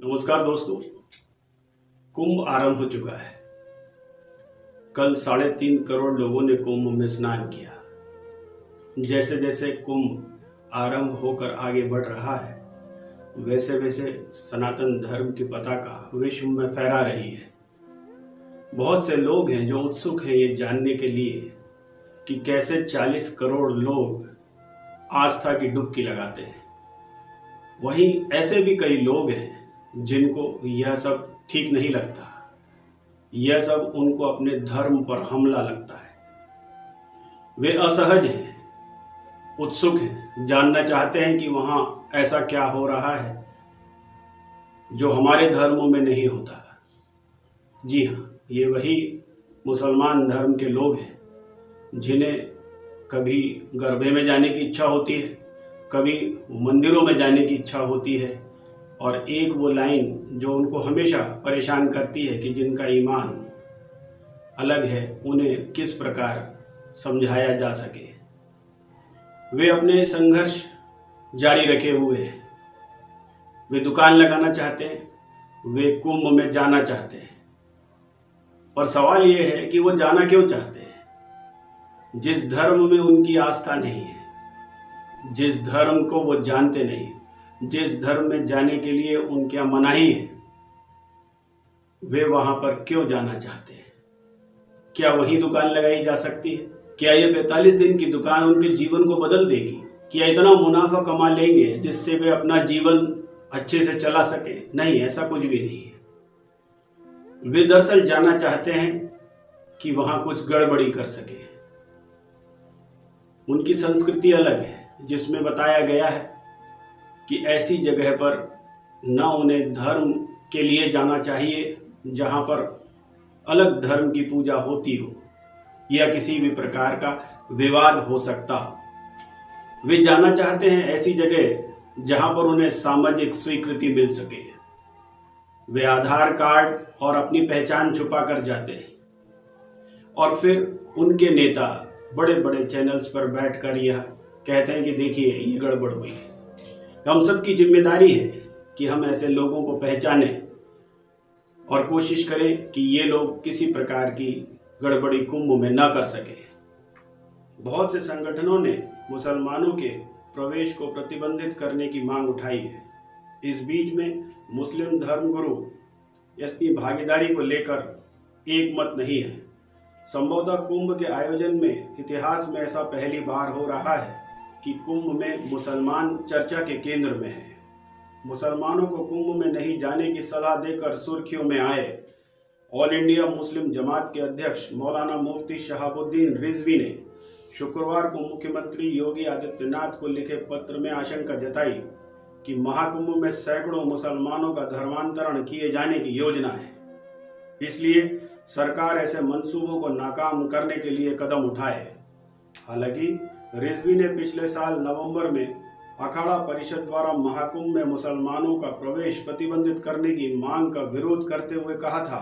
नमस्कार दोस्तों। कुंभ आरंभ हो चुका है। कल 3.5 करोड़ लोगों ने कुंभ में स्नान किया। जैसे जैसे कुंभ आरंभ होकर आगे बढ़ रहा है, वैसे वैसे सनातन धर्म की पताका विश्व में फहरा रही है। बहुत से लोग हैं जो उत्सुक हैं ये जानने के लिए कि कैसे 40 करोड़ लोग आस्था की डुबकी लगाते हैं। वहीं ऐसे भी कई लोग हैं जिनको यह सब ठीक नहीं लगता। यह सब उनको अपने धर्म पर हमला लगता है। वे असहज हैं, उत्सुक हैं, जानना चाहते हैं कि वहां ऐसा क्या हो रहा है जो हमारे धर्मों में नहीं होता। जी हाँ, ये वही मुसलमान धर्म के लोग हैं जिन्हें कभी गरबे में जाने की इच्छा होती है, कभी मंदिरों में जाने की इच्छा होती है, और एक वो लाइन जो उनको हमेशा परेशान करती है कि जिनका ईमान अलग है उन्हें किस प्रकार समझाया जा सके। वे अपने संघर्ष जारी रखे हुए हैं। वे दुकान लगाना चाहते हैं, वे कुंभ में जाना चाहते हैं, पर सवाल ये है कि वो जाना क्यों चाहते हैं। जिस धर्म में उनकी आस्था नहीं है, जिस धर्म को वो जानते नहीं, जिस धर्म में जाने के लिए उनके यहाँ मनाही है, वे वहां पर क्यों जाना चाहते हैं। क्या वही दुकान लगाई जा सकती है? क्या ये 45 दिन की दुकान उनके जीवन को बदल देगी? क्या इतना मुनाफा कमा लेंगे जिससे वे अपना जीवन अच्छे से चला सके? नहीं, ऐसा कुछ भी नहीं है। वे दरअसल जाना चाहते हैं कि वहां कुछ गड़बड़ी कर सके। उनकी संस्कृति अलग है, जिसमें बताया गया है कि ऐसी जगह पर न उन्हें धर्म के लिए जाना चाहिए जहां पर अलग धर्म की पूजा होती हो या किसी भी प्रकार का विवाद हो सकता हो। वे जाना चाहते हैं ऐसी जगह जहां पर उन्हें सामाजिक स्वीकृति मिल सके। वे आधार कार्ड और अपनी पहचान छुपा कर जाते हैं और फिर उनके नेता बड़े बड़े चैनल्स पर बैठकर यह कहते हैं कि देखिए ये गड़बड़ हुई है। हम सब की जिम्मेदारी है कि हम ऐसे लोगों को पहचानें और कोशिश करें कि ये लोग किसी प्रकार की गड़बड़ी कुंभ में न कर सके। बहुत से संगठनों ने मुसलमानों के प्रवेश को प्रतिबंधित करने की मांग उठाई है। इस बीच में मुस्लिम धर्मगुरु अपनी भागीदारी को लेकर एक मत नहीं है। संभवतः कुंभ के आयोजन में इतिहास में ऐसा पहली बार हो रहा है कि कुंभ में मुसलमान चर्चा के केंद्र में है। मुसलमानों को कुंभ में नहीं जाने की सलाह देकर सुर्खियों में आए ऑल इंडिया मुस्लिम जमात के अध्यक्ष मौलाना मुफ्ती शहाबुद्दीन रिजवी ने शुक्रवार को मुख्यमंत्री योगी आदित्यनाथ को लिखे पत्र में आशंका जताई कि महाकुंभ में सैकड़ों मुसलमानों का धर्मांतरण किए जाने की योजना है। इसलिए सरकार ऐसे मंसूबों को नाकाम करने के लिए कदम उठाए। हालांकि रिजवी ने पिछले साल नवंबर में अखाड़ा परिषद द्वारा महाकुंभ में मुसलमानों का प्रवेश प्रतिबंधित करने की मांग का विरोध करते हुए कहा था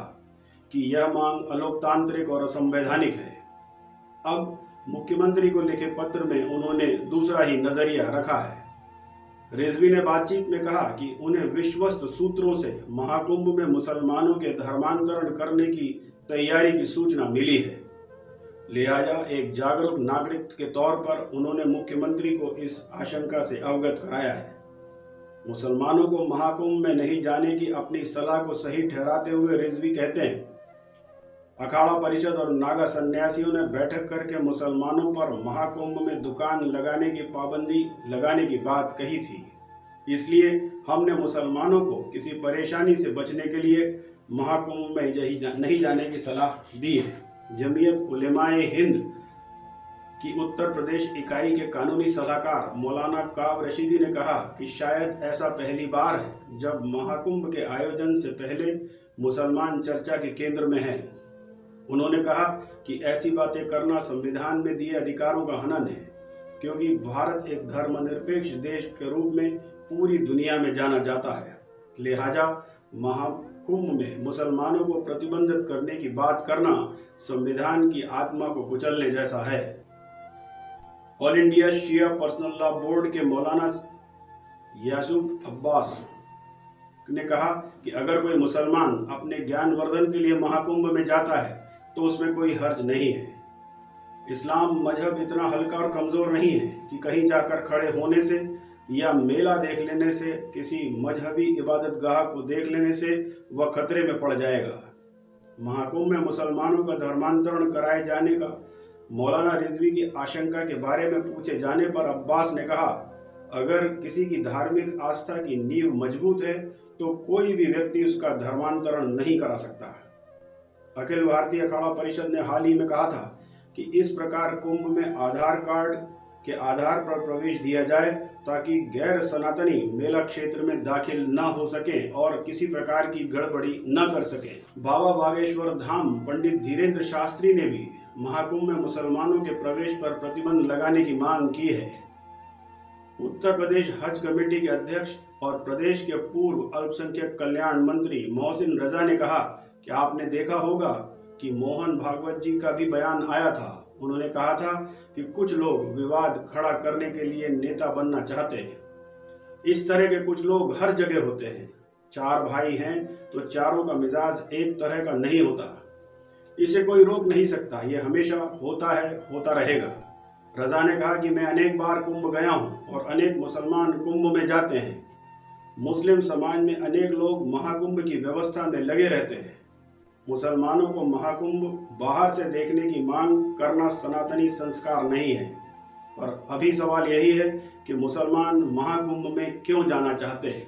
कि यह मांग अलोकतांत्रिक और असंवैधानिक है। अब मुख्यमंत्री को लिखे पत्र में उन्होंने दूसरा ही नजरिया रखा है। रिजवी ने बातचीत में कहा कि उन्हें विश्वस्त सूत्रों से महाकुंभ में मुसलमानों के धर्मांतरण करने की तैयारी की सूचना मिली है। लिहाजा एक जागरूक नागरिक के तौर पर उन्होंने मुख्यमंत्री को इस आशंका से अवगत कराया है। मुसलमानों को महाकुंभ में नहीं जाने की अपनी सलाह को सही ठहराते हुए रिजवी कहते हैं, अखाड़ा परिषद और नागा सन्यासियों ने बैठक करके मुसलमानों पर महाकुंभ में दुकान लगाने की पाबंदी लगाने की बात कही थी। इसलिए हमने मुसलमानों को किसी परेशानी से बचने के लिए महाकुंभ में नहीं जाने की सलाह दी है। जमीयत उलेमाए हिंद की उत्तर प्रदेश इकाई के कानूनी सलाहकार मौलाना काब रशीदी ने कहा कि शायद ऐसा पहली बार है जब महाकुंभ के आयोजन से पहले मुसलमान चर्चा के केंद्र में हैं। उन्होंने कहा कि ऐसी बातें करना संविधान में दिए अधिकारों का हनन है, क्योंकि भारत एक धर्मनिरपेक्ष देश के रूप में पूरी दुनिया में जाना जाता है। लिहाजा महाकुंभ में मुसलमानों को प्रतिबंधित करने की बात करना संविधान की आत्मा को कुचलने जैसा है। ऑल इंडिया शिया पर्सनल लॉ बोर्ड के मौलाना यासूफ अब्बास ने कहा कि अगर कोई मुसलमान अपने ज्ञानवर्धन के लिए महाकुंभ में जाता है तो उसमें कोई हर्ज नहीं है। इस्लाम मजहब इतना हल्का और कमज़ोर नहीं है कि कहीं जाकर खड़े होने से या मेला देख लेने से, किसी मजहबी इबादतगाह को देख लेने से वह खतरे में पड़ जाएगा। महाकुंभ में मुसलमानों का धर्मांतरण कराए जाने का मौलाना रिजवी की आशंका के बारे में पूछे जाने पर अब्बास ने कहा, अगर किसी की धार्मिक आस्था की नींव मजबूत है तो कोई भी व्यक्ति उसका धर्मांतरण नहीं करा सकता। अखिल भारतीय अखाड़ा परिषद ने हाल ही में कहा था कि इस प्रकार कुंभ में आधार कार्ड के आधार पर प्रवेश दिया जाए ताकि गैर सनातनी मेला क्षेत्र में दाखिल न हो सके और किसी प्रकार की गड़बड़ी न कर सके। बाबा बागेश्वर धाम पंडित धीरेन्द्र शास्त्री ने भी महाकुंभ में मुसलमानों के प्रवेश पर प्रतिबंध लगाने की मांग की है। उत्तर प्रदेश हज कमेटी के अध्यक्ष और प्रदेश के पूर्व अल्पसंख्यक कल्याण मंत्री मोहसिन रजा ने कहा कि आपने देखा होगा कि मोहन भागवत जी का भी बयान आया था। उन्होंने कहा था कि कुछ लोग विवाद खड़ा करने के लिए नेता बनना चाहते हैं। इस तरह के कुछ लोग हर जगह होते हैं। 4 भाई हैं तो चारों का मिजाज एक तरह का नहीं होता। इसे कोई रोक नहीं सकता, ये हमेशा होता है, होता रहेगा। रजा ने कहा कि मैं अनेक बार कुंभ गया हूँ और अनेक मुसलमान कुंभ में जाते हैं। मुस्लिम समाज में अनेक लोग महाकुंभ की व्यवस्था में लगे रहते हैं। मुसलमानों को महाकुंभ बाहर से देखने की मांग करना सनातनी संस्कार नहीं है, पर अभी सवाल यही है कि मुसलमान महाकुंभ में क्यों जाना चाहते हैं।